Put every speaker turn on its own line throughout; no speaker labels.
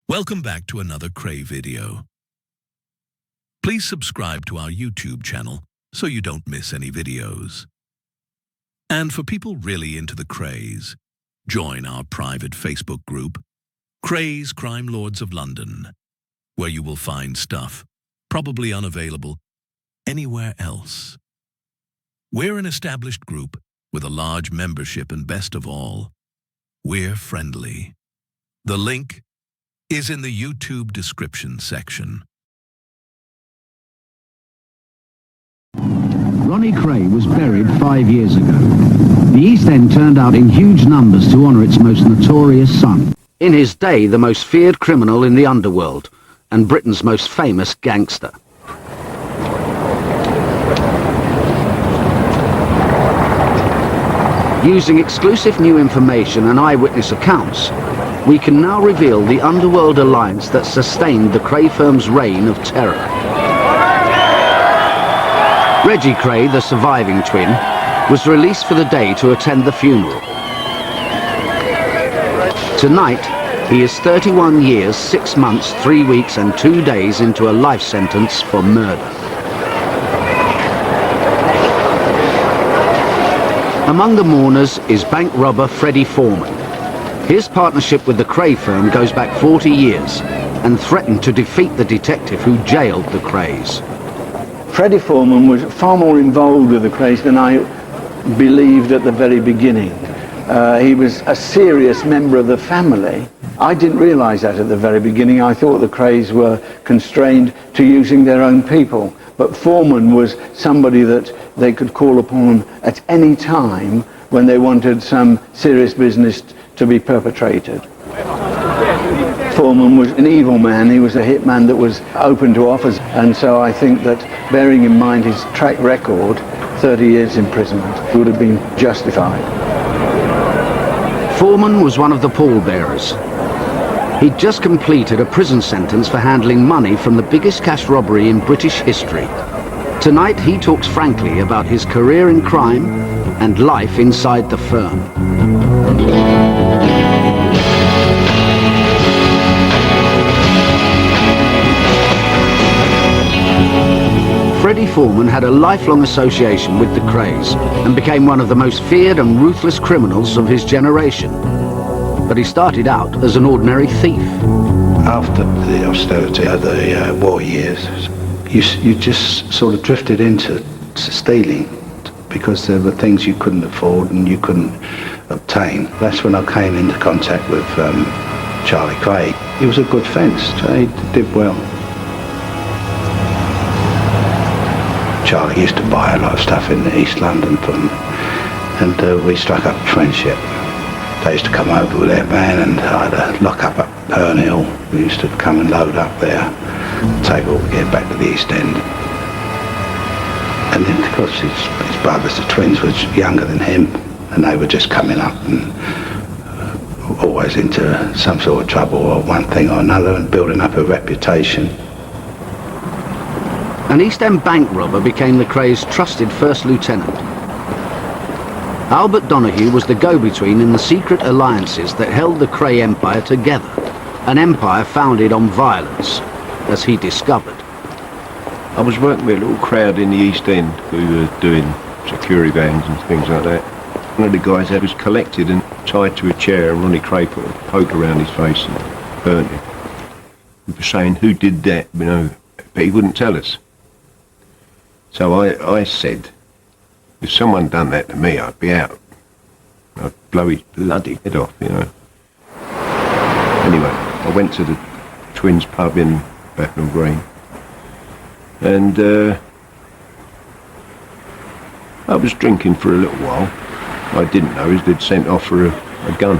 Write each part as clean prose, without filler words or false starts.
Welcome back to another Kray video. Please subscribe to our YouTube channel so you don't miss any videos. And for people really into the Krays, join our private Facebook group, Krays Crime Lords of London, where you will find stuff probably unavailable anywhere else. We're an established group with a large membership, and best of all, we're friendly. The link is in the YouTube description section.
Ronnie Kray was buried 5 years ago. The East End turned out in huge numbers to honour its most notorious son. In his day, the most feared criminal in the underworld, and Britain's most famous gangster. Using exclusive new information and eyewitness accounts, we can now reveal the underworld alliance that sustained the Kray firm's reign of terror. Reggie Kray, the surviving twin, was released for the day to attend the funeral. Tonight, he is 31 years, 6 months, 3 weeks and 2 days into a life sentence for murder. Among the mourners is bank robber Freddie Foreman. His partnership with the Kray firm goes back 40 years and threatened to defeat the detective who jailed the Krays.
Freddie Foreman was far more involved with the Krays than I believed at the very beginning. He was a serious member of the family. I didn't realise that at the very beginning. I thought the Krays were constrained to using their own people. But Foreman was somebody that they could call upon at any time when they wanted some serious business to be perpetrated. Foreman was an evil man. He was a hitman that was open to offers, and so I think that, bearing in mind his track record, 30 years imprisonment would have been justified.
Foreman was one of the pallbearers. He'd just completed a prison sentence for handling money from the biggest cash robbery in British history. Tonight he talks frankly about his career in crime and life inside the firm. Freddie Foreman had a lifelong association with the Krays and became one of the most feared and ruthless criminals of his generation. But he started out as an ordinary thief.
After the austerity of the war years, you just sort of drifted into stealing because there were things you couldn't afford and you couldn't obtain. That's when I came into contact with Charlie Kray. He was a good fence, so he did well. Charlie used to buy a lot of stuff in East London from, and we struck up a friendship. They used to come over with their van and I had a lock up at Herne Hill. We used to come and load up there, take all we get back to the East End. And then because his brothers, the twins, was younger than him, and they were just coming up and always into some sort of trouble or one thing or another and building up a reputation.
An East End bank robber became the Krays' trusted first lieutenant. Albert Donahue was the go-between in the secret alliances that held the Kray empire together, an empire founded on violence, as he discovered.
I was working with a little crowd in the East End who were doing security vans and things like that. One of the guys there was collected and tied to a chair, and Ronnie Kray put a poke around his face and burnt him. He was saying who did that, you know, but he wouldn't tell us. So I said, if someone done that to me, I'd be out. I'd blow his bloody head off, you know. Anyway, I went to the Twins pub in Bethnal Green, and I was drinking for a little while. I didn't know is they'd sent off for a gun.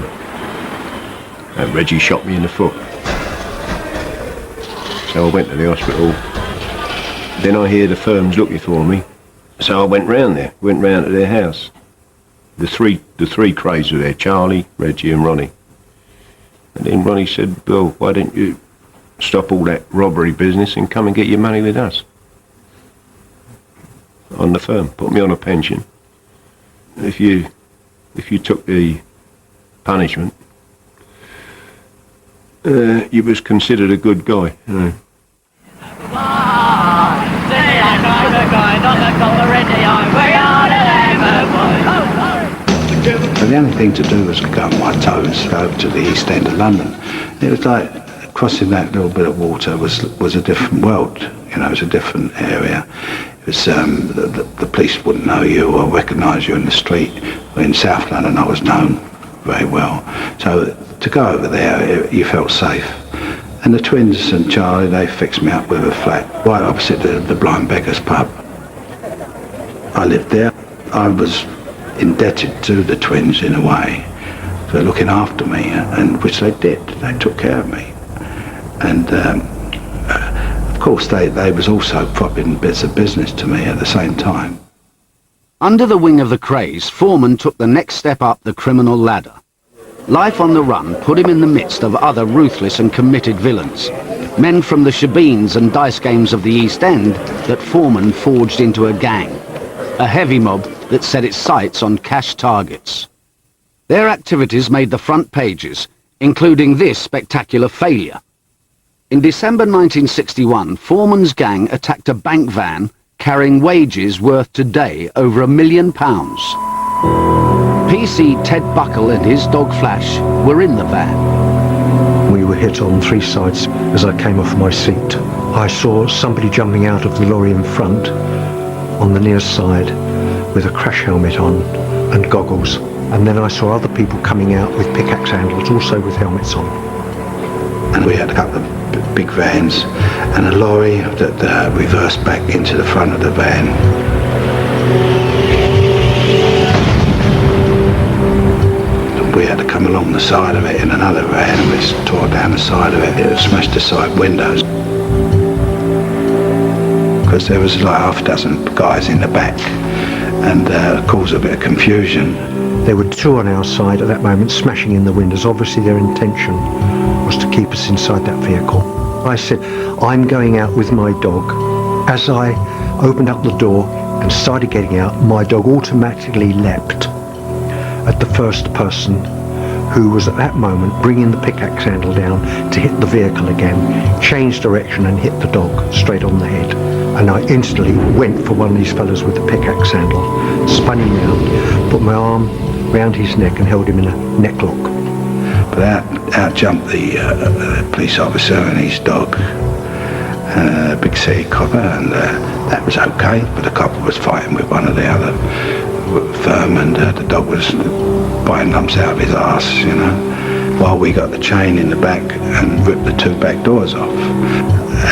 And Reggie shot me in the foot. So I went to the hospital. Then I hear the firm's looking for me. So I went round to their house. The three Krays were there, Charlie, Reggie and Ronnie. And then Ronnie said, Bill, why don't you stop all that robbery business and come and get your money with us? On the firm, put me on a pension. If you took the punishment, You was considered a good guy, you know.
But the only thing to do was go on my toes over to the east end of London. It was like crossing that little bit of water was a different world. You know, it was a different area. It was the police wouldn't know you or recognise you in the street. In South London, I was known very well. So to go over there, you felt safe. And the twins and Charlie, they fixed me up with a flat right opposite the Blind Beggars pub. I lived there. I was indebted to the twins in a way for looking after me, and which they did. They took care of me. And of course they was also propping bits of business to me at the same time.
Under the wing of the Krays, Foreman took the next step up the criminal ladder. Life on the run put him in the midst of other ruthless and committed villains, men from the shebeens and dice games of the East End that Foreman forged into a gang, a heavy mob that set its sights on cash targets. Their activities made the front pages, including this spectacular failure. In December 1961, Foreman's gang attacked a bank van carrying wages worth today over £1 million. PC Ted Buckle and his dog Flash were in the van.
We were hit on three sides as I came off my seat. I saw somebody jumping out of the lorry in front on the near side with a crash helmet on and goggles. And then I saw other people coming out with pickaxe handles, also with helmets on.
And we had a couple of big vans and a lorry that reversed back into the front of the van. We had to come along the side of it in another van, and we tore down the side of it. It smashed the side windows. Because there was like half a dozen guys in the back, and caused a bit of confusion.
There were two on our side at that moment smashing in the windows. Obviously their intention was to keep us inside that vehicle. I said, I'm going out with my dog. As I opened up the door and started getting out, my dog automatically leapt at the first person who was at that moment bringing the pickaxe handle down to hit the vehicle again, changed direction and hit the dog straight on the head. And I instantly went for one of these fellas with the pickaxe handle, spun him round, put my arm round his neck and held him in a neck lock.
But out jumped the police officer and his dog, a big city copper, and that was okay, but the copper was fighting with one of the other firm, and the dog was biting lumps out of his arse, you know, while we got the chain in the back and ripped the two back doors off.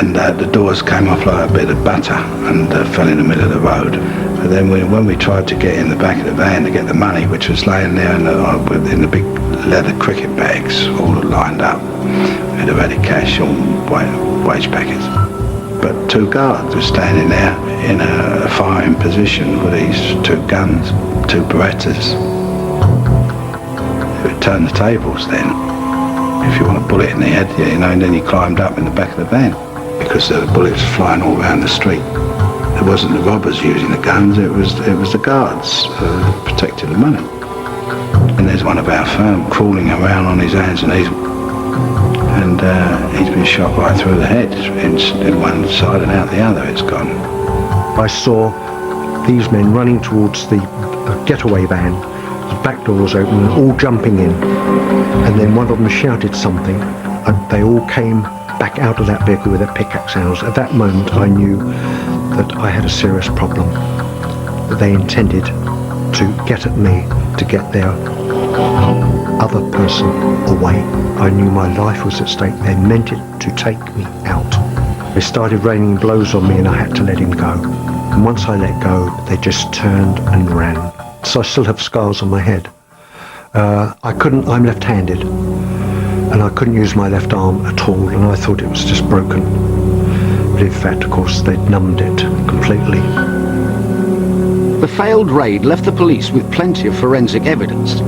And the doors came off like a bit of butter and fell in the middle of the road. And then when we tried to get in the back of the van to get the money, which was laying there in the big leather cricket bags, all lined up, with the ready cash on wage packets. But two guards were standing there in a firing position with these two guns, two Berettas. They would turn the tables then. If you want a bullet in the head, you know, and then he climbed up in the back of the van, because there were bullets flying all around the street. It wasn't the robbers using the guns, it was the guards protecting the money. And there's one of our firm crawling around on his hands and knees, and he's been shot right through the head, in one side and out the other it's gone.
I saw these men running towards the getaway van, the back door was open and all jumping in, and then one of them shouted something and they all came back out of that vehicle with their pickaxe handles. At that moment I knew that I had a serious problem, that they intended to get at me to get their other person away. I knew my life was at stake. They meant it to take me out. They started raining blows on me and I had to let him go. And once I let go, they just turned and ran. So I still have scars on my head. I'm left-handed, and I couldn't use my left arm at all, and I thought it was just broken. But in fact, of course, they'd numbed it completely.
The failed raid left the police with plenty of forensic evidence.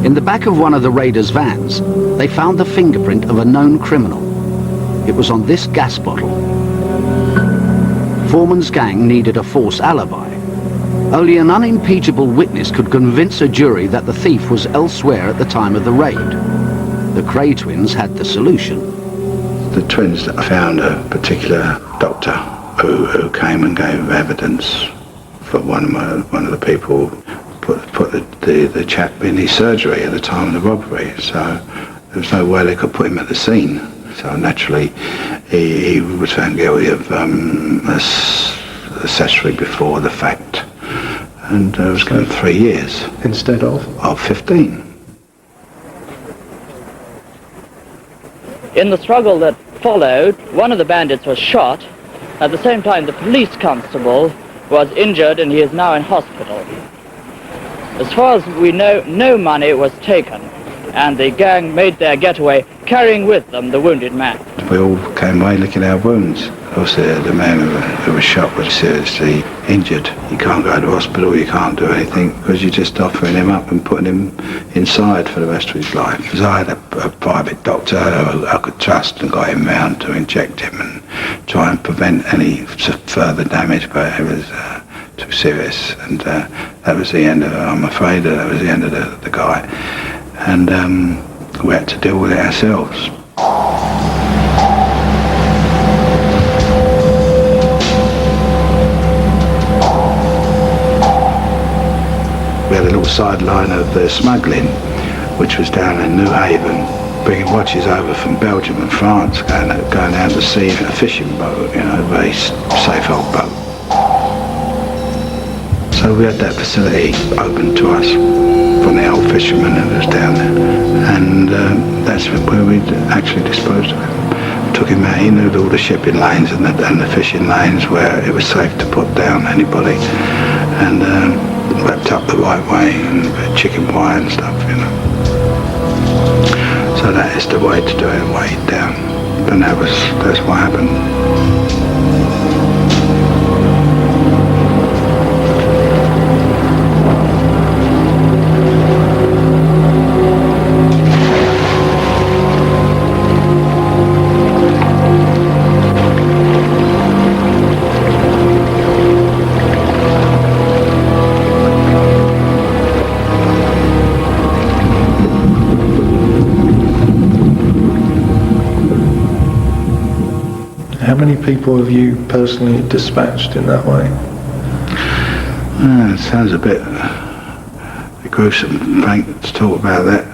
In the back of one of the raiders' vans, they found the fingerprint of a known criminal. It was on this gas bottle. Foreman's gang needed a false alibi. Only an unimpeachable witness could convince a jury that the thief was elsewhere at the time of the raid. the Kray twins had the solution.
The twins found a particular doctor who came and gave evidence for one of the people put the chap in his surgery at the time of the robbery, so there was no way they could put him at the scene. So naturally he was found guilty of accessory before the fact, and was given 3 years
Instead of?
of 15.
In the struggle that followed, one of the bandits was shot. At the same time, the police constable was injured and he is now in hospital. As far as we know, no money was taken, and the gang made their getaway, carrying with them the wounded man.
We all came away licking our wounds. Also, the man who was shot was seriously injured. You can't go to hospital, you can't do anything, because you're just offering him up and putting him inside for the rest of his life. Because I had a private doctor who I could trust and got him round to inject him and try and prevent any further damage, but it was too serious. And that was the end of it. I'm afraid that was the end of the guy. And we had to deal with it ourselves. We had a little sideline of the smuggling, which was down in New Haven, bringing watches over from Belgium and France, going out to sea in a fishing boat, you know, a very safe old boat. So we had that facility open to us from the old fisherman who was down there, and that's where we actually disposed of him. Took him out. He knew all the shipping lanes and the fishing lanes where it was safe to put down anybody, and wrapped up the right way, and chicken pie and stuff, you know. So that is the way to do it, weighed down, and that's what happened.
How many people have you personally dispatched in that way?
It sounds a bit gruesome, Frank, to talk about that.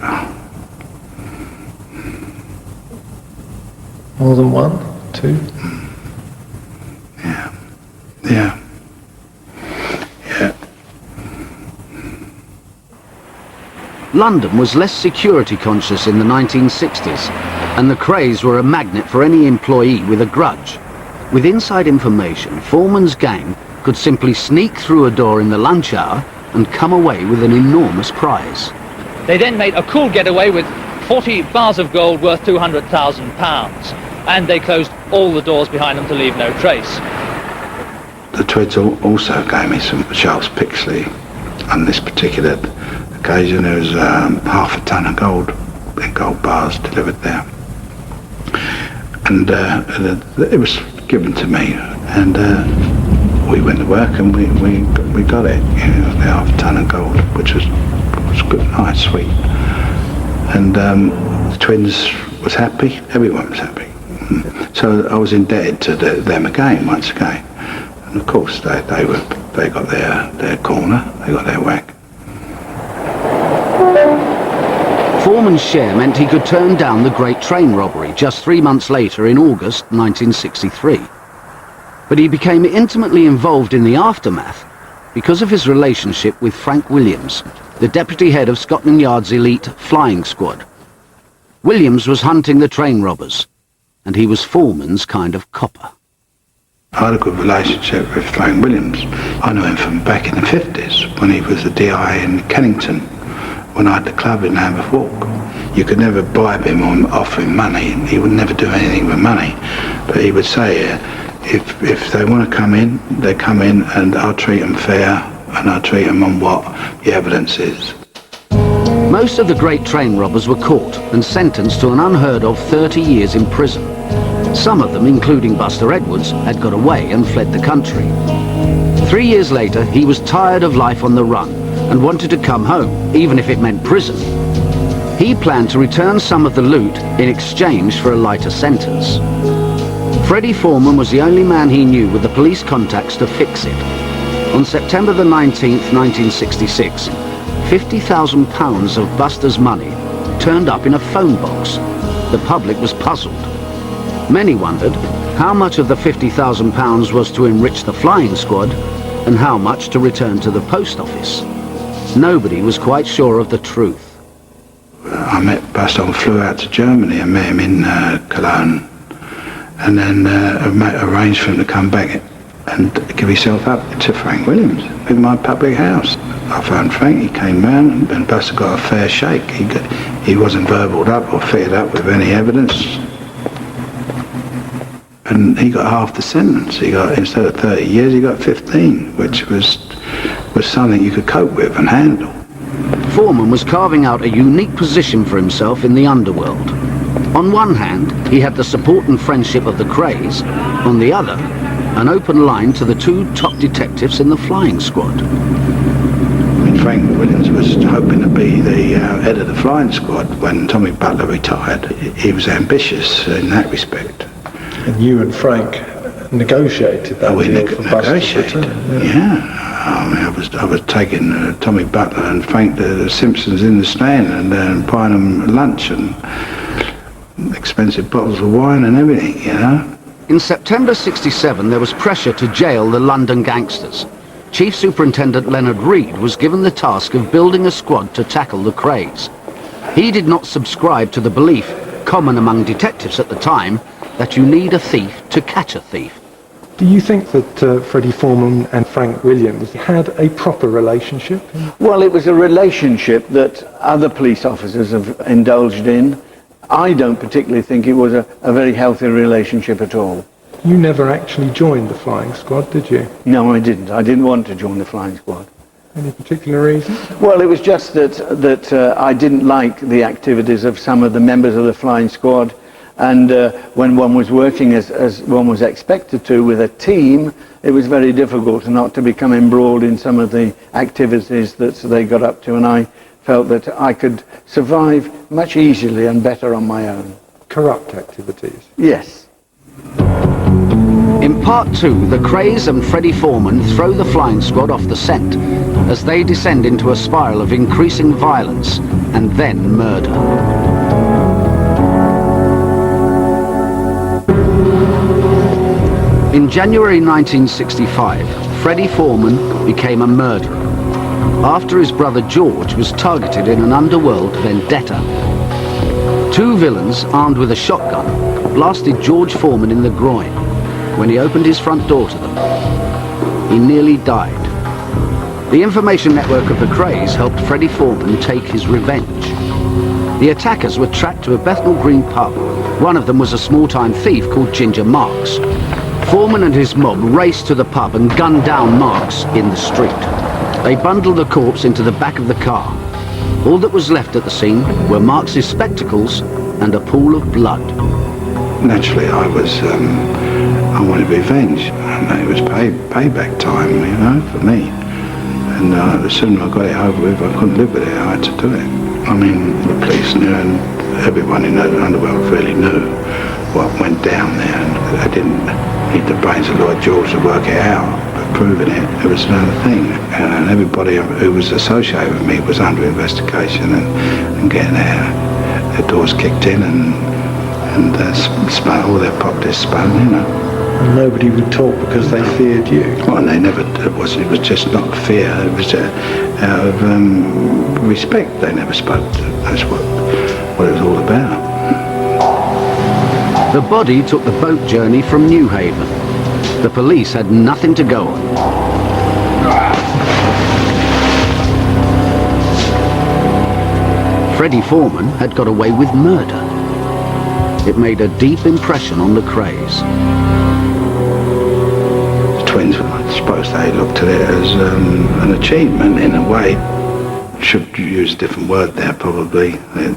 More than one? Two?
Yeah.
London was less security conscious in the 1960s, and the Krays were a magnet for any employee with a grudge. With inside information, Foreman's gang could simply sneak through a door in the lunch hour and come away with an enormous prize.
They then made a cool getaway with 40 bars of gold worth £200,000, and they closed all the doors behind them to leave no trace.
The twins also gave me some Charles Pixley on this particular occasion. There was half a ton of gold in gold bars delivered there, and it was given to me, and we went to work and we got it, you know, the half a ton of gold, which was good, nice, sweet, and the twins was happy, everyone was happy. So I was indebted to them again, once again, and of course they got their corner, they got their whack.
Foreman's share meant he could turn down the Great Train robbery just 3 months later in August 1963. But he became intimately involved in the aftermath because of his relationship with Frank Williams, the deputy head of Scotland Yard's elite flying squad. Williams was hunting the train robbers, and he was Foreman's kind of copper.
I had a good relationship with Frank Williams. I knew him from back in the 50s when he was the DI in Kennington, when I had the club in Lambeth Walk. You could never bribe him or offer him money. He would never do anything with money. But he would say, if they want to come in, they come in, and I'll treat them fair, and I'll treat them on what the evidence is.
Most of the Great Train robbers were caught and sentenced to an unheard of 30 years in prison. Some of them, including Buster Edwards, had got away and fled the country. 3 years later, he was tired of life on the run and wanted to come home, even if it meant prison. He planned to return some of the loot in exchange for a lighter sentence. Freddie Foreman was the only man he knew with the police contacts to fix it. On September the 19th, 1966, £50,000 of Buster's money turned up in a phone box. The public was puzzled. Many wondered how much of the £50,000 was to enrich the flying squad and how much to return to the post office. Nobody was quite sure of the truth.
I met Buster and flew out to Germany. I met him in Cologne, and then arranged for him to come back and give himself up to Frank Williams in my public house. I found Frank, he came round, and Buster got a fair shake. He wasn't verbaled up or fitted up with any evidence. And he got half the sentence. He got, instead of 30 years, he got 15, which was something you could cope with and handle.
Foreman was carving out a unique position for himself in the underworld. On one hand, he had the support and friendship of the Krays. On the other, an open line to the two top detectives in the flying squad.
I mean, Frank Williams was hoping to be the head of the flying squad when Tommy Butler retired. He was ambitious in that respect.
And you and Frank negotiated that deal for Buster's return.
Yeah. I mean, I was taking Tommy Butler and Frank to the Simpsons in the stand and buying them lunch and expensive bottles of wine and everything, you know.
In September '67, there was pressure to jail the London gangsters. Chief Superintendent Leonard Reed was given the task of building a squad to tackle the Krays. He did not subscribe to the belief, common among detectives at the time, that you need a thief to catch a thief.
Do you think that Freddie Foreman and Frank Williams had a proper relationship?
Well, it was a relationship that other police officers have indulged in. I don't particularly think it was a very healthy relationship at all.
You never actually joined the flying squad, did you?
No, I didn't. I didn't want to join the flying squad.
Any particular reason?
Well, it was just that I didn't like the activities of some of the members of the flying squad. And when one was working as one was expected to with a team, it was very difficult not to become embroiled in some of the activities that they got up to, and I felt that I could survive much easily and better on my own.
Corrupt activities?
Yes.
In part 2, the Krays and Freddie Foreman throw the flying squad off the scent as they descend into a spiral of increasing violence and then murder. In January 1965, Freddie Foreman became a murderer after his brother George was targeted in an underworld vendetta. Two villains armed with a shotgun blasted George Foreman in the groin when he opened his front door to them. He nearly died. The information network of the Krays helped Freddie Foreman take his revenge. The attackers were tracked to a Bethnal Green pub. One of them was a small-time thief called Ginger Marks. Foreman and his mob raced to the pub and gunned down Marks in the street. They bundled the corpse into the back of the car. All that was left at the scene were Marks's spectacles and a pool of blood.
Naturally, I wanted revenge, and it was payback time, you know, for me. And the sooner I got it over with, I couldn't live with it. I had to do it. I mean, the police knew, and everyone in the underworld really knew what went down there, and I didn't need the brains of Lloyd George to work it out, but proving it was another thing. And everybody who was associated with me was under investigation and getting their doors kicked in and all their properties spun, you know.
And nobody would talk because they feared you?
Well, they never, it was just not fear, it was out of respect. They never spoke. That's what it was all about.
The body took the boat journey from New Haven. The police had nothing to go on. Freddie Foreman had got away with murder. It made a deep impression on the Krays.
The twins, I suppose they looked at it as an achievement in a way. Should use a different word there, probably.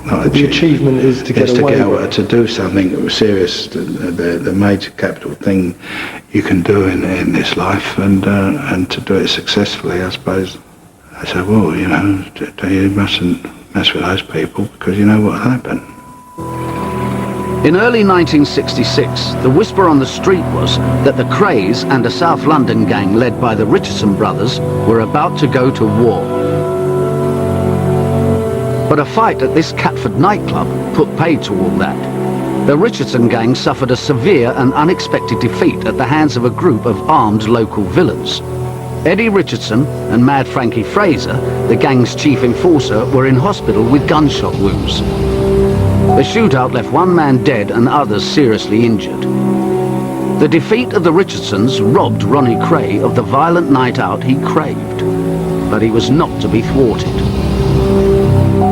Not
the achievement is to get away
to do something serious, the major capital thing you can do in this life, and to do it successfully, I suppose. I said, well, you know, you mustn't mess with those people because you know what happened.
In early 1966, the whisper on the street was that the Krays and a South London gang led by the Richardson brothers were about to go to war. But a fight at this Catford nightclub put paid to all that. The Richardson gang suffered a severe and unexpected defeat at the hands of a group of armed local villains. Eddie Richardson and Mad Frankie Fraser, the gang's chief enforcer, were in hospital with gunshot wounds. The shootout left one man dead and others seriously injured. The defeat of the Richardsons robbed Ronnie Kray of the violent night out he craved, but he was not to be thwarted.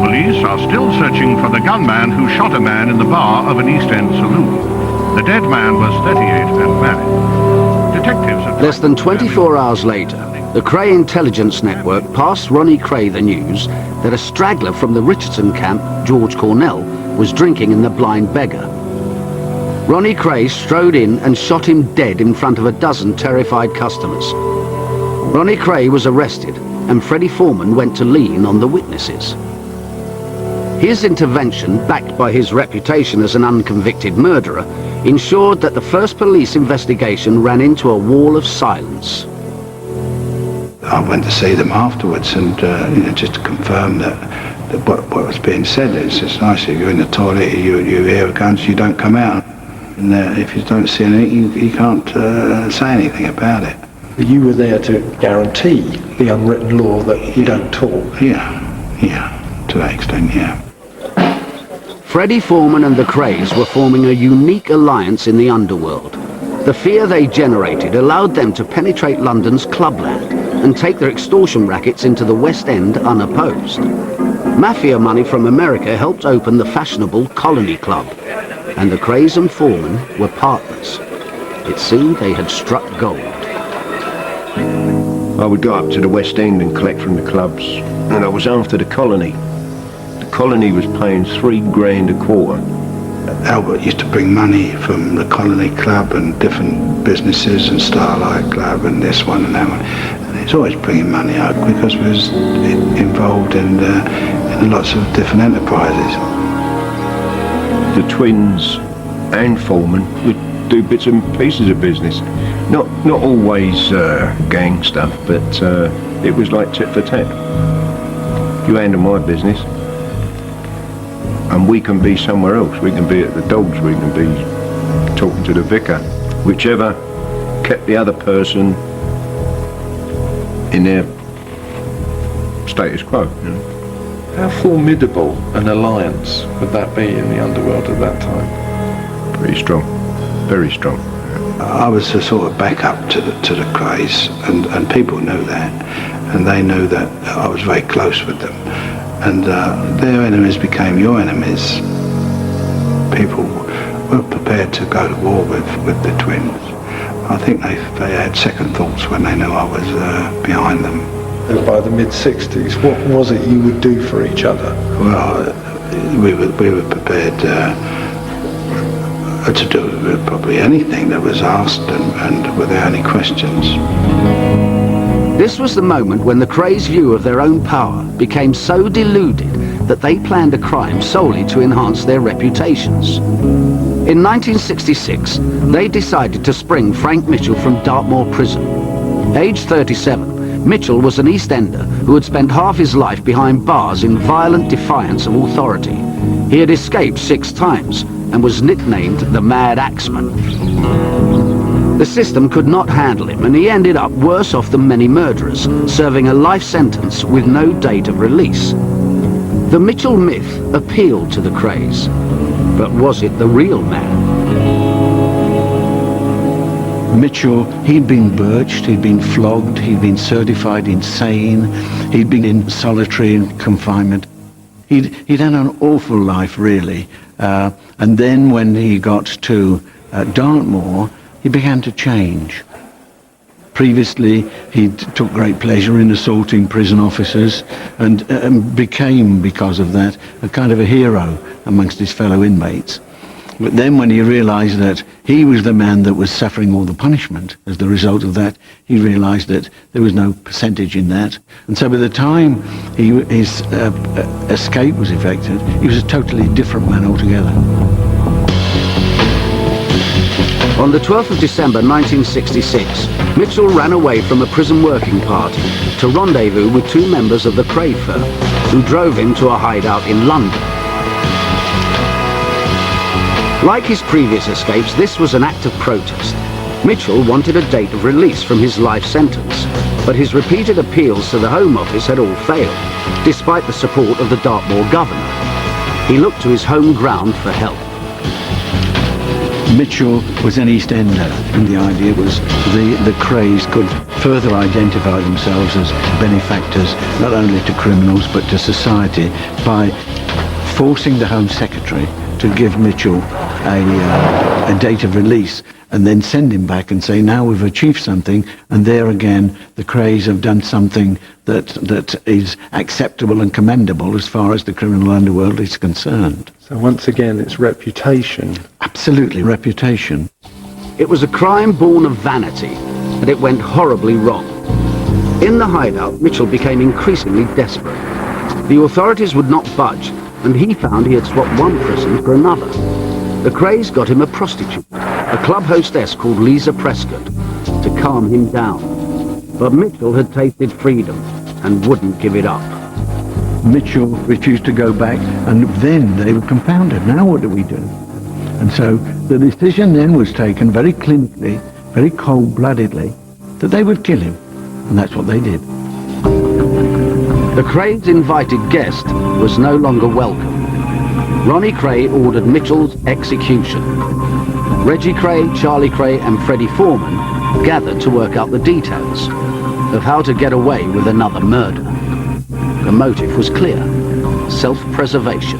Police are still searching for the gunman who shot a man in the bar of an East End saloon. The dead man was 38 and married. Detectives have...
Less than 24 hours later, the Kray intelligence network passed Ronnie Kray the news that a straggler from the Richardson camp, George Cornell, was drinking in the Blind Beggar. Ronnie Kray strode in and shot him dead in front of a dozen terrified customers. Ronnie Kray was arrested and Freddie Foreman went to lean on the witnesses. His intervention, backed by his reputation as an unconvicted murderer, ensured that the first police investigation ran into a wall of silence.
I went to see them afterwards and just to confirm that what was being said. It's just nice if you're in the toilet, you hear guns, you don't come out. And if you don't see anything, you can't say anything about it.
You were there to guarantee the unwritten law that you don't talk.
Yeah, to that extent, yeah.
Freddie Foreman and the Krays were forming a unique alliance in the underworld. The fear they generated allowed them to penetrate London's clubland and take their extortion rackets into the West End unopposed. Mafia money from America helped open the fashionable Colony Club, and the Krays and Foreman were partners. It seemed they had struck gold.
I would go up to the West End and collect from the clubs, and I was after the Colony. The Colony was paying $3 grand a quarter.
Albert used to bring money from the Colony Club and different businesses and Starlight Club and this one and that one. And he's always bringing money out because we was involved in lots of different enterprises.
The twins and Foreman would do bits and pieces of business. Not always gang stuff, but it was like tit for tat. You handle my business, and we can be somewhere else. We can be at the dogs, we can be talking to the vicar. Whichever kept the other person in their status quo. You know?
How formidable an alliance would that be in the underworld at that time?
Pretty strong, very strong.
I was a sort of backup to the Krays, and people knew that, and they knew that I was very close with them. And their enemies became your enemies. People were prepared to go to war with the twins. I think they had second thoughts when they knew I was behind them.
And by the mid-60s, what was it you would do for each other?
Well, we were prepared to do probably anything that was asked and without any questions.
This was the moment when the Krays' view of their own power became so deluded that they planned a crime solely to enhance their reputations. In 1966, they decided to spring Frank Mitchell from Dartmoor Prison. Aged 37, Mitchell was an East Ender who had spent half his life behind bars in violent defiance of authority. He had escaped 6 times and was nicknamed the Mad Axeman. The system could not handle him, and he ended up worse off than many murderers, serving a life sentence with no date of release. The Mitchell myth appealed to the Krays, but was it the real man?
Mitchell, he'd been birched, he'd been flogged, he'd been certified insane, he'd been in solitary confinement. He'd had an awful life, really. And then when he got to Dartmoor, he began to change. Previously, he took great pleasure in assaulting prison officers and became, because of that, a kind of a hero amongst his fellow inmates. But then when he realised that he was the man that was suffering all the punishment as the result of that, he realised that there was no percentage in that. And so by the time his escape was effected, he was a totally different man altogether.
On the 12th of December 1966, Mitchell ran away from a prison working party to rendezvous with two members of the Kray firm, who drove him to a hideout in London. Like his previous escapes, this was an act of protest. Mitchell wanted a date of release from his life sentence, but his repeated appeals to the Home Office had all failed, despite the support of the Dartmoor governor. He looked to his home ground for help.
Mitchell was an East Ender, and the idea was the Krays could further identify themselves as benefactors, not only to criminals but to society, by forcing the Home Secretary to give Mitchell a date of release and then send him back and say, now we've achieved something, and there again the Krays have done something that is acceptable and commendable as far as the criminal underworld is concerned.
So once again, it's reputation.
Absolutely, reputation.
It was a crime born of vanity, and it went horribly wrong. In the hideout, Mitchell became increasingly desperate. The authorities would not budge, and he found he had swapped one prison for another. The Krays got him a prostitute, a club hostess called Lisa Prescott, to calm him down. But Mitchell had tasted freedom and wouldn't give it up.
Mitchell refused to go back, and then they were confounded. Now what do we do? And so the decision then was taken very clinically, very cold-bloodedly, that they would kill him. And that's what they did.
The Krays' invited guest was no longer welcome. Ronnie Kray ordered Mitchell's execution. Reggie Kray, Charlie Kray and Freddie Foreman gathered to work out the details of how to get away with another murder. The motive was clear: self-preservation.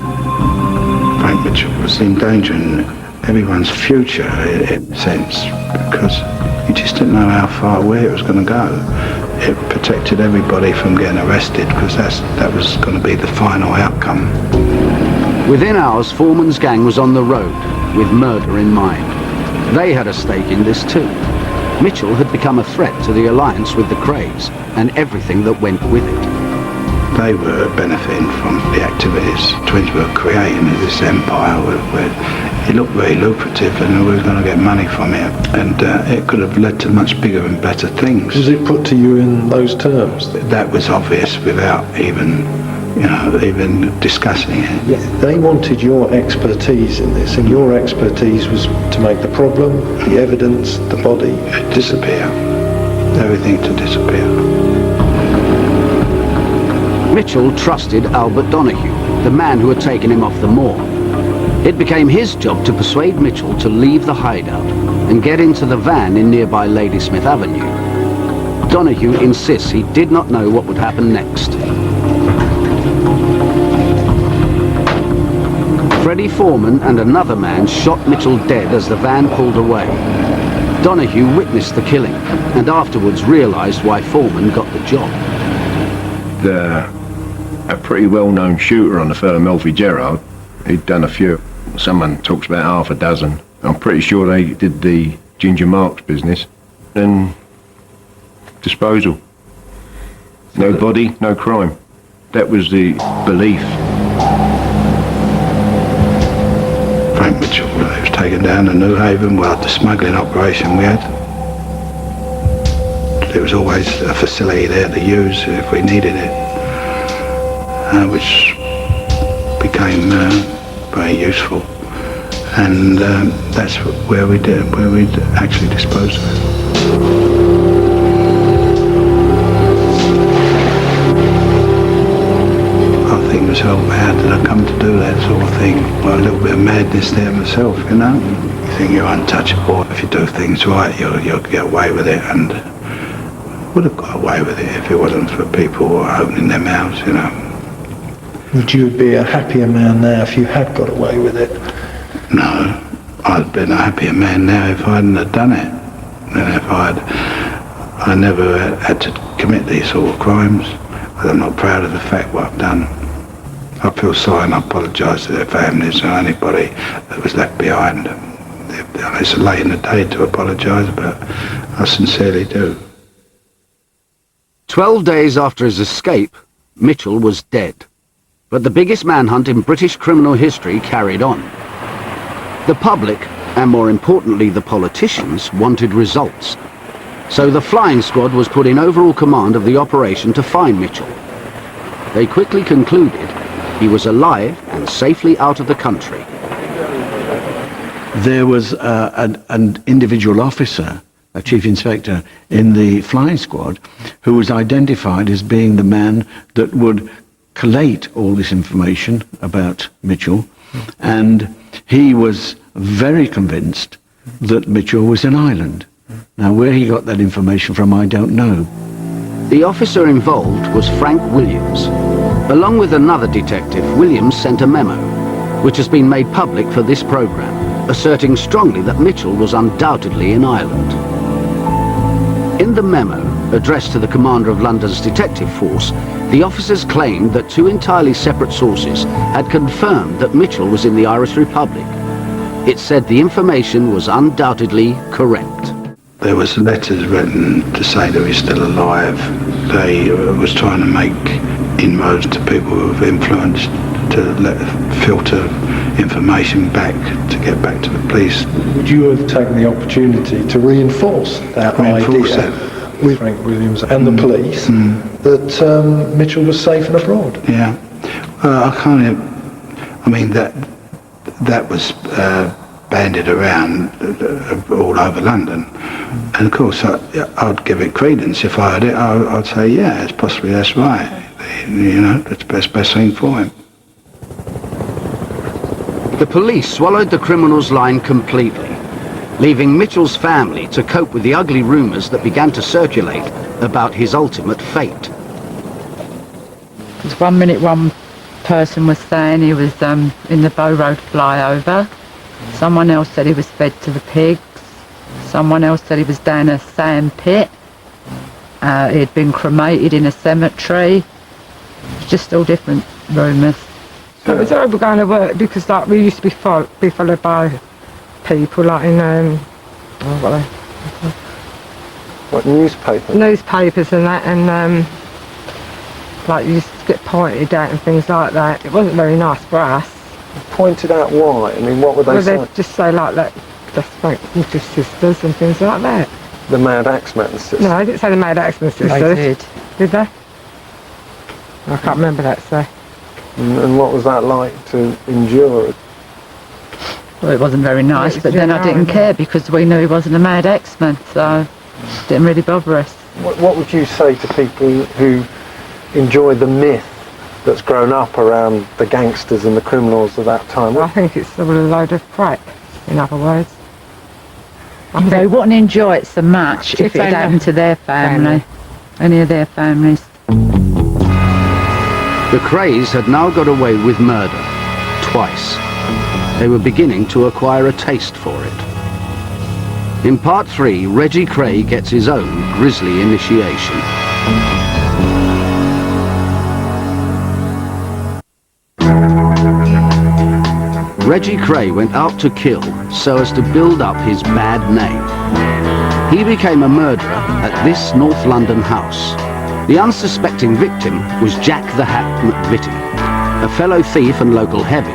Frank Mitchell was endangering everyone's future, in a sense, because you just didn't know how far away it was going to go. It protected everybody from getting arrested, because that was going to be the final outcome.
Within hours, Foreman's gang was on the road, with murder in mind. They had a stake in this too. Mitchell had become a threat to the alliance with the Krays, and everything that went with it.
They were benefiting from the activities twins were creating in this empire, where it looked very lucrative and we were going to get money from it, and it could have led to much bigger and better things.
Was it put to you in those terms?
That was obvious without even discussing it.
Yeah. They wanted your expertise in this, and your expertise was to make the problem, the evidence, the body
disappear. Everything to disappear.
Mitchell trusted Albert Donahue, the man who had taken him off the moor. It became his job to persuade Mitchell to leave the hideout and get into the van in nearby Ladysmith Avenue. Donahue insists he did not know what would happen next. Freddie Foreman and another man shot Mitchell dead as the van pulled away. Donahue witnessed the killing and afterwards realised why Foreman got the job.
A pretty well-known shooter on the firm, Melfi Gerard, he'd done a few. Someone talks about half a dozen. I'm pretty sure they did the Ginger Marks business. And disposal. No body, no crime. That was the belief.
Frank Mitchell was taken down to New Haven while the smuggling operation we had. There was always a facility there to use if we needed it, which became very useful, and that's where we'd actually dispose of it. I think it was how mad that I come to do that sort of thing. Well, a little bit of madness there myself, you know. You think you're untouchable. If you do things right, you'll get away with it, and would have got away with it if it wasn't for people opening their mouths, you know.
Would you be a happier man now if you had got away with it?
No, I'd have been a happier man now if I hadn't have done it. And if I never had to commit these sort of crimes. But I'm not proud of the fact what I've done. I feel sorry and I apologise to their families or anybody that was left behind. It's late in the day to apologise, but I sincerely do.
12 days after his escape, Mitchell was dead. But the biggest manhunt in British criminal history carried on. The public, and more importantly the politicians, wanted results. So the flying squad was put in overall command of the operation to find Mitchell. They quickly concluded he was alive and safely out of the country.
There was an individual officer, a chief inspector in the flying squad, who was identified as being the man that would collate all this information about Mitchell, and he was very convinced that Mitchell was in Ireland. Now, where he got that information from, I don't know.
The officer involved was Frank Williams. Along with another detective, Williams sent a memo, which has been made public for this programme, asserting strongly that Mitchell was undoubtedly in Ireland. In the memo, addressed to the commander of London's detective force, the officers claimed that two entirely separate sources had confirmed that Mitchell was in the Irish Republic. It said the information was undoubtedly correct.
There was letters written to say that he's still alive. They was trying to make inroads to people who have influenced to filter information back, to get back to the police.
Would you have taken the opportunity to reinforce that idea with Frank Williams and the police that Mitchell was safe and abroad?
Yeah. I mean, that was bandied around all over London. And of course, I'd give it credence. If I heard it, I'd say, yeah, it's possibly that's right. You know, that's the best thing for him.
The police swallowed the criminal's line completely, leaving Mitchell's family to cope with the ugly rumours that began to circulate about his ultimate fate.
Because 1 minute one person was saying he was in the Bow Road flyover. Someone else said he was fed to the pigs. Someone else said he was down a sand pit. He had been cremated in a cemetery. It's just all different rumours.
It was over going to work because like we used to be followed by people like in
What, newspapers?
Newspapers and that, and like you used to get pointed at and things like that. It wasn't very nice for us.
Pointed out why? I mean, what were they
Well,
saying?
they'd just say like that, that's Frank Mitchell's sisters and things like that.
The Mad Axeman's sisters?
No, I didn't say the Mad Axeman's sisters.
They did.
Did they? I can't remember that, so.
And what was that like to endure?
Well, it wasn't very nice, but then I didn't care because we knew he wasn't a Mad X-Man, so it didn't really bother us.
What would you say to people who enjoy the myth that's grown up around the gangsters and the criminals of that time?
I think it's a load of crap, in other words.
They wouldn't enjoy it so much if it had happened to their family, any of their families.
The Krays had now got away with murder, twice. They were beginning to acquire a taste for it. In part 3, Reggie Kray gets his own grisly initiation. Reggie Kray went out to kill so as to build up his bad name. He became a murderer at this North London house. The unsuspecting victim was Jack the Hat McVitie, a fellow thief and local heavy.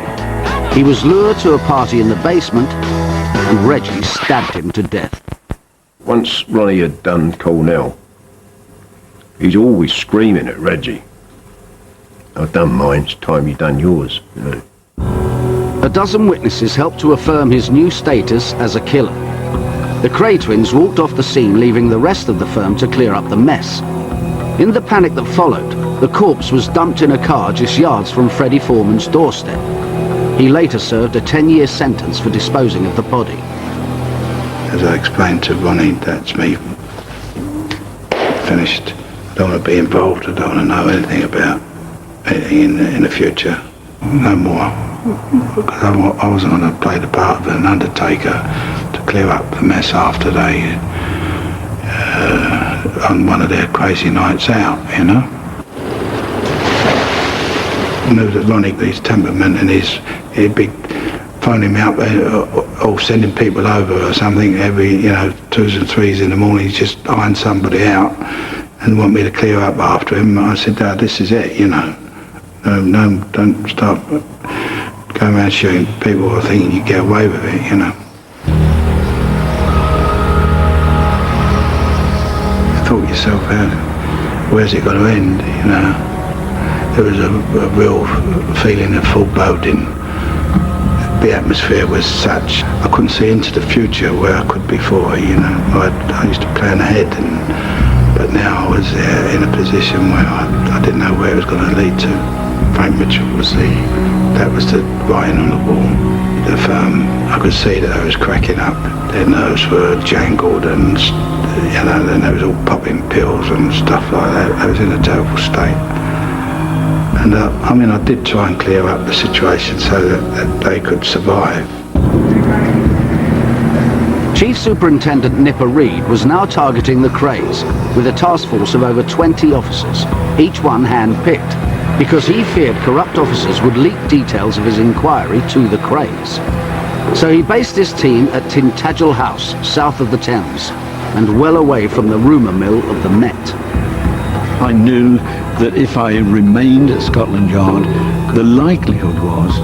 He was lured to a party in the basement and Reggie stabbed him to death.
Once Ronnie had done Cornell, he's always screaming at Reggie. I've done mine, it's time you done yours, you know.
A dozen witnesses helped to affirm his new status as a killer. The Kray twins walked off the scene, leaving the rest of the firm to clear up the mess. In the panic that followed, the corpse was dumped in a car just yards from Freddie Foreman's doorstep. He later served a 10-year sentence for disposing of the body.
As I explained to Ronnie, that's me. Finished. I don't want to be involved. I don't want to know anything about anything in the future. No more. Because I wasn't going to play the part of an undertaker to clear up the mess after they on one of their crazy nights out, you know. knew that Ronnie, his temperament, and he'd be phoning me up or sending people over or something every, 2s and 3s in the morning. He'd just iron somebody out and want me to clear up after him. I said, "Dad, this is it, No, don't start going around shooting people or thinking you get away with it, You thought yourself out, where's it going to end, There was a real feeling of foreboding. The atmosphere was such, I couldn't see into the future where I could before, I used to plan ahead, but now I was in a position where I didn't know where it was going to lead to. Frank Mitchell was the writing on the wall. The firm, I could see that I was cracking up. Their nerves were jangled and, then they was all popping pills and stuff like that. I was in a terrible state. And I did try and clear up the situation so that they could survive.
Chief Superintendent Nipper Reid was now targeting the Krays with a task force of over 20 officers, each one hand-picked, because he feared corrupt officers would leak details of his inquiry to the Krays. So he based his team at Tintagel House, south of the Thames, and well away from the rumour mill of the Met.
I knew that if I remained at Scotland Yard, the likelihood was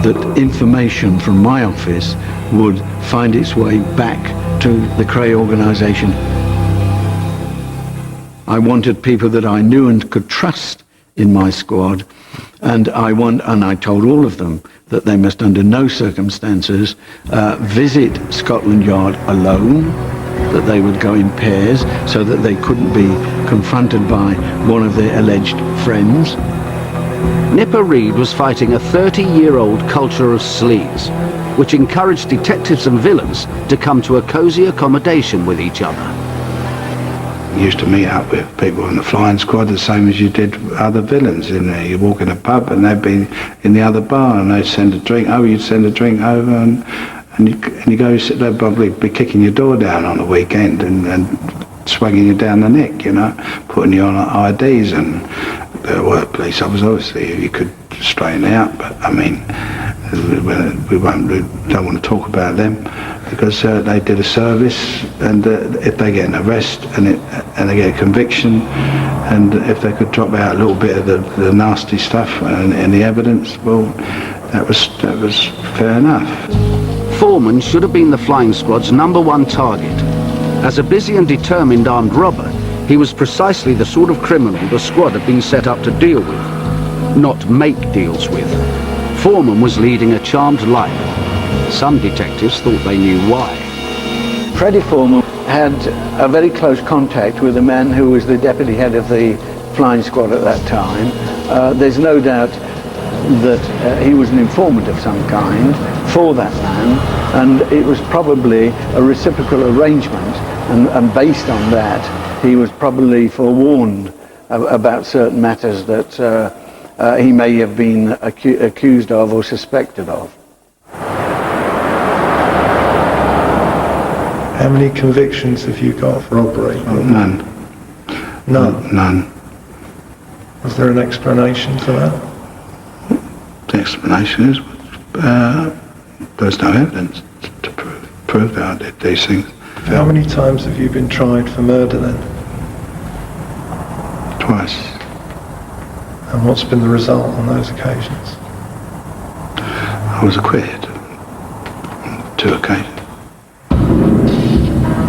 that information from my office would find its way back to the Kray organisation. I wanted people that I knew and could trust in my squad, and I told all of them that they must under no circumstances visit Scotland Yard alone, that they would go in pairs so that they couldn't be confronted by one of their alleged friends.
Nipper Reid was fighting a 30-year-old culture of sleaze, which encouraged detectives and villains to come to a cosy accommodation with each other.
You used to meet up with people in the flying squad the same as you did other villains in there. You walk in a pub and they'd be in the other bar and they'd send a drink over, you'd send a drink over and you go sit there, probably be kicking your door down on the weekend and swinging you down the neck, putting you on IDs, and there were police officers obviously you could straighten out, but we don't want to talk about them because they did a service, and if they get an arrest and they get a conviction, and if they could drop out a little bit of the nasty stuff and the evidence, well, that was fair enough.
Foreman should have been the flying squad's #1 target. As a busy and determined armed robber, he was precisely the sort of criminal the squad had been set up to deal with, not make deals with. Foreman was leading a charmed life. Some detectives thought they knew why.
Freddie Foreman had a very close contact with the man who was the deputy head of the flying squad at that time. There's no doubt that he was an informant of some kind for that man, and it was probably a reciprocal arrangement, and based on that he was probably forewarned about certain matters that he may have been accused of or suspected of.
How many convictions have you got for robbery?
None.
None?
None.
Was there an explanation for that?
The explanation is there's no evidence to prove that I did these things.
How many times have you been tried for murder then?
Twice.
And what's been the result on those occasions?
I was acquitted on 2 occasions.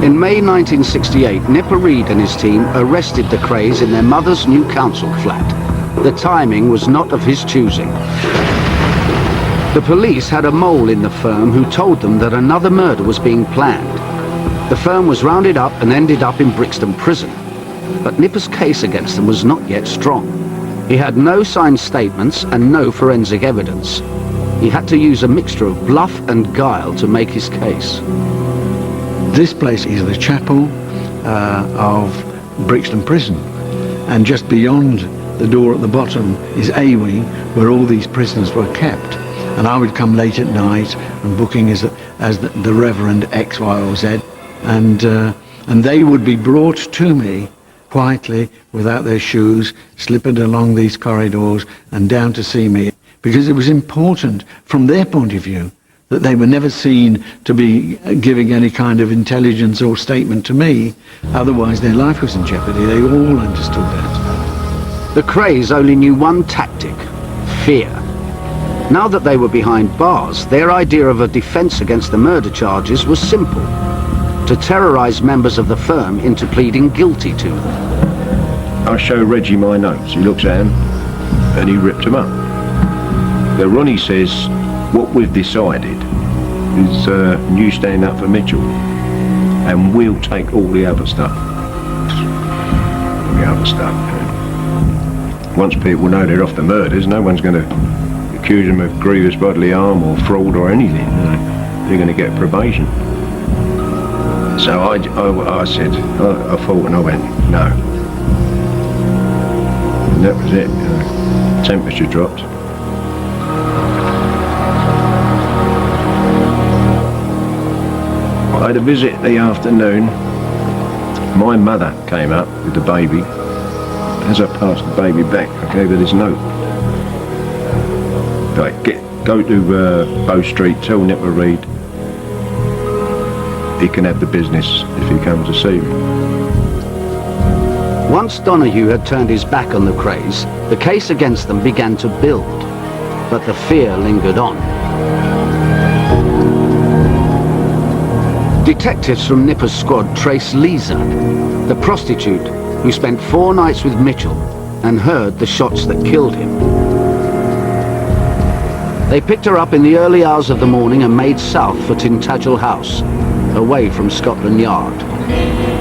In May 1968, Nipper Reid and his team arrested the Krays in their mother's new council flat. The timing was not of his choosing. The police had a mole in the firm who told them that another murder was being planned. The firm was rounded up and ended up in Brixton Prison. But Nipper's case against them was not yet strong. He had no signed statements and no forensic evidence. He had to use a mixture of bluff and guile to make his case.
This place is the chapel of Brixton Prison, and just beyond the door at the bottom is A Wing, where all these prisoners were kept. And I would come late at night and booking as the Reverend XYZ, and they would be brought to me quietly, without their shoes, slipping along these corridors and down to see me, because it was important from their point of view that they were never seen to be giving any kind of intelligence or statement to me. Otherwise their life was in jeopardy. They all understood that.
The Krays only knew one tactic: fear. Now that they were behind bars, their idea of a defence against the murder charges was simple: to terrorise members of the firm into pleading guilty to them.
I show Reggie my notes. He looks at them and he ripped them up. So Ronnie says, what we've decided is you stand up for Mitchell and we'll take all the other stuff. The other stuff. Once people know they're off the murders, no one's going to accuse them of grievous bodily harm or fraud or anything. They're going to get probation. So I said, I thought, and I went, no. And that was it. Temperature dropped. I had a visit the afternoon. My mother came up with the baby. As I passed the baby back, I gave her this note. Like, go to Bow Street, tell Nipper Reed he can have the business if he comes to see me.
Once Donahue had turned his back on the Krays, the case against them began to build, but the fear lingered on. Detectives from Nipper's squad traced Lisa, the prostitute who spent 4 nights with Mitchell and heard the shots that killed him. They picked her up in the early hours of the morning and made south for Tintagel House, away from Scotland Yard,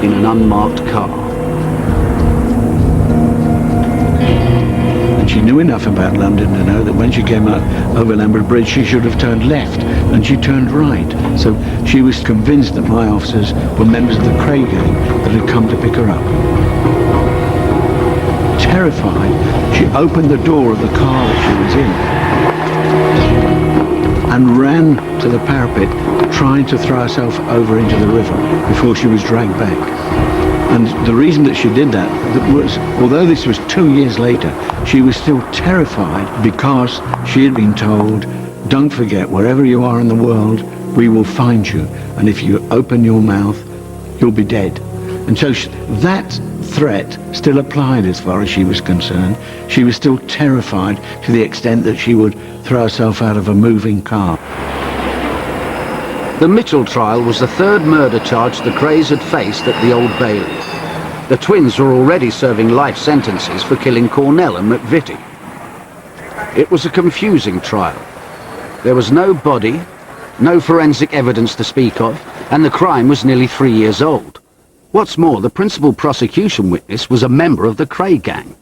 in an unmarked car.
And she knew enough about London to know that when she came out over Lambeth Bridge, she should have turned left, and she turned right. So she was convinced that my officers were members of the Kray gang that had come to pick her up. Terrified, she opened the door of the car that she was in and ran to the parapet, trying to throw herself over into the river before she was dragged back. And the reason that she did that was, although this was 2 years later, she was still terrified because she had been told, don't forget, wherever you are in the world, we will find you. And if you open your mouth, you'll be dead. And so that threat still applied as far as she was concerned. She was still terrified to the extent that she would throw herself out of a moving car.
The Mitchell trial was the 3rd murder charge the Krays had faced at the Old Bailey. The twins were already serving life sentences for killing Cornell and McVitie. It was a confusing trial. There was no body, no forensic evidence to speak of, and the crime was nearly 3 years old. What's more, the principal prosecution witness was a member of the Kray gang.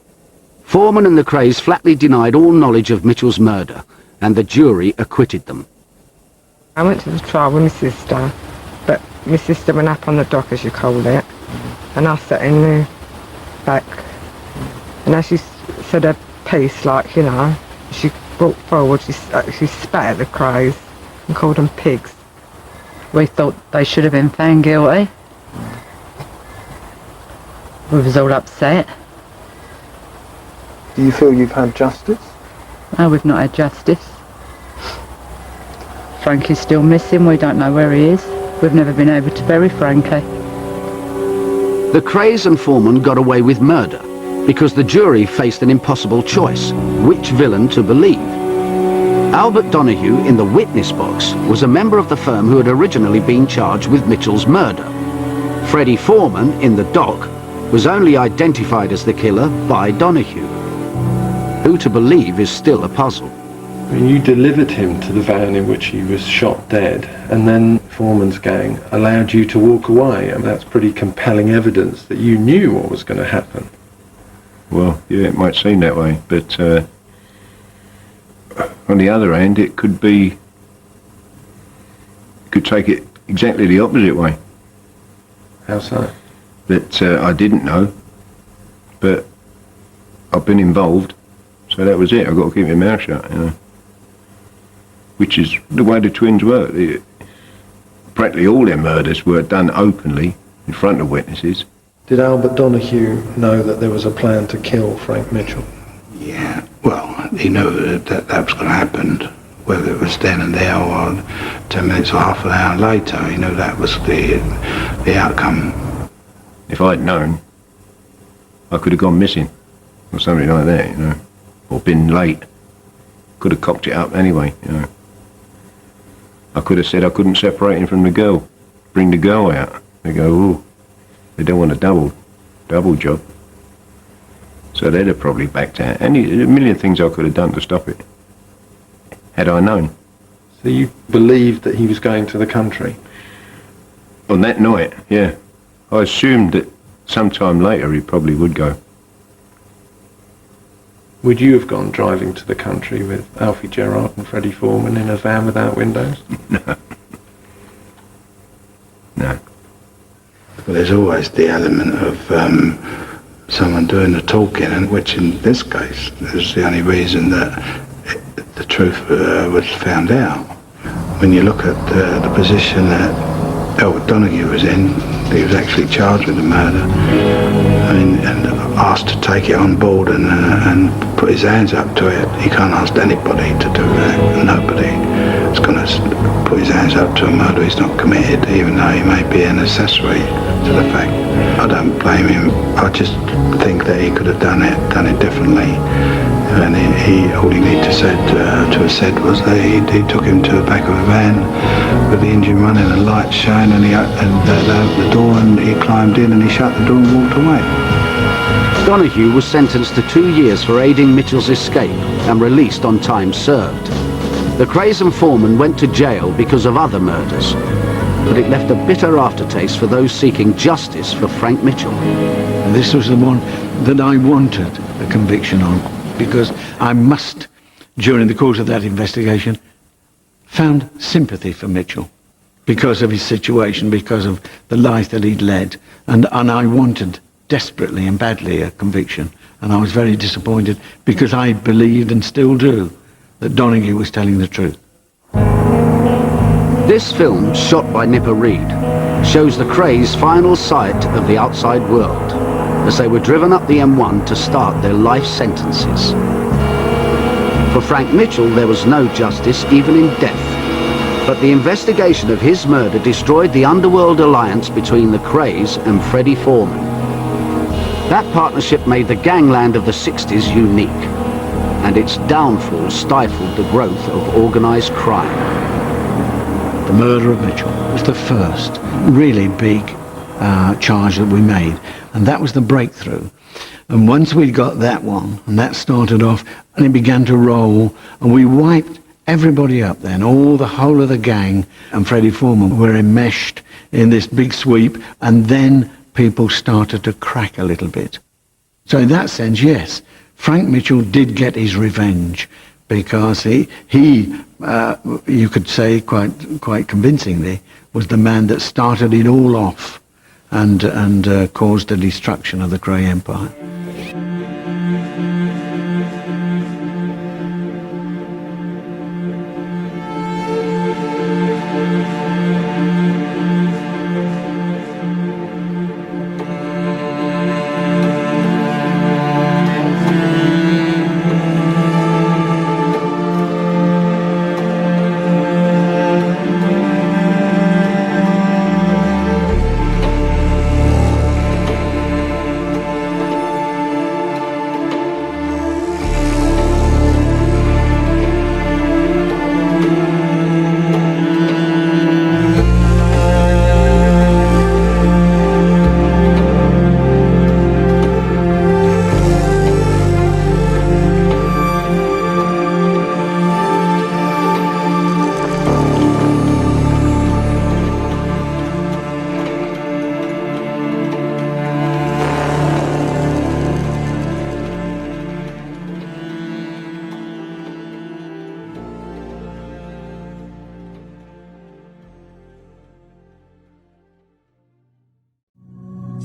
Foreman and the Krays flatly denied all knowledge of Mitchell's murder, and the jury acquitted them.
I went to the trial with my sister, but my sister went up on the dock, as you call it, and I sat in the back. And as she said her piece, like, you know, she brought forward, she spat at the Krays and called them pigs.
We thought they should have been found guilty. We was all upset.
Do you feel you've had justice?
No, we've not had justice. Frankie's still missing. We don't know where he is. We've never been able to bury Frankie.
The Krays and Foreman got away with murder because the jury faced an impossible choice: which villain to believe. Albert Donahue, in the witness box, was a member of the firm who had originally been charged with Mitchell's murder. Freddie Foreman, in the dock, was only identified as the killer by Donahue. Who to believe is still a puzzle.
I mean, you delivered him to the van in which he was shot dead, and then Foreman's gang allowed you to walk away, and that's pretty compelling evidence that you knew what was going to happen.
Well, yeah, it might seem that way, but on the other hand, it could take it exactly the opposite way.
How so?
That I didn't know, but I've been involved, so that was it. I've got to keep my mouth shut, you know. Which is the way the twins work. Practically all their murders were done openly in front of witnesses.
Did Albert Donahue know that there was a plan to kill Frank Mitchell?
Yeah, well, he knew that was going to happen, whether it was then and there or 10 minutes or half an hour later. He knew that was the outcome.
If I'd known, I could have gone missing, or something like that, you know, or been late. Could have cocked it up anyway, you know. I could have said I couldn't separate him from the girl, bring the girl out. They go, ooh, they don't want a double job. So they'd have probably backed out. And a million things I could have done to stop it, had I known.
So you believed that he was going to the country?
On that night, yeah. I assumed that sometime later he probably would go.
Would you have gone driving to the country with Alfie Gerrard and Freddie Foreman in a van without windows?
No. No.
Well, there's always the element of someone doing the talking, and which in this case is the only reason that the truth was found out. When you look at the position that Albert Donahue was in, he was actually charged with the murder, and asked to take it on board and put his hands up to it. He can't ask anybody to do that. Nobody is going to put his hands up to a murder he's not committed, even though he may be an accessory to the fact. I don't blame him. I just think that he could have done it differently. And all he needed to have said was that he took him to the back of a van with the engine running and lights showing, and they opened the door and he climbed in and he shut the door and walked away.
Donahue was sentenced to 2 years for aiding Mitchell's escape and released on time served. The Krays and Foreman went to jail because of other murders, but it left a bitter aftertaste for those seeking justice for Frank Mitchell.
This was the one that I wanted a conviction on, because I must, during the course of that investigation, found sympathy for Mitchell because of his situation, because of the life that he'd led, and I wanted desperately and badly a conviction, and I was very disappointed because I believed, and still do, that Donahue was telling the truth.
This film, shot by Nipper Reid, shows the Krays' final sight of the outside world as they were driven up the M1 to start their life sentences. For Frank Mitchell, there was no justice, even in death. But the investigation of his murder destroyed the underworld alliance between the Krays and Freddie Foreman. That partnership made the gangland of the 60s unique, and its downfall stifled the growth of organised crime.
The murder of Mitchell was the first really big charge that we made, and that was the breakthrough. And once we got that one, and that started off, and it began to roll, and we wiped everybody up then, the whole of the gang, and Freddie Foreman were enmeshed in this big sweep, and then people started to crack a little bit. So in that sense, yes, Frank Mitchell did get his revenge, because he you could say quite convincingly, was the man that started it all off and caused the destruction of the Kray Empire.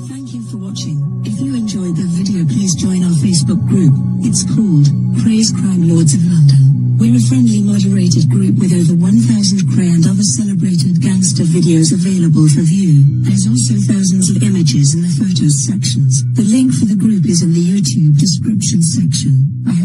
Thank you for watching. If you enjoyed the video, please join our Facebook group. It's called Krays Crime Lords of London. We're a friendly moderated group with over 1,000 Kray and other celebrated gangster videos available for view. There's also thousands of images in the photos sections. The link for the group is in the YouTube description section. I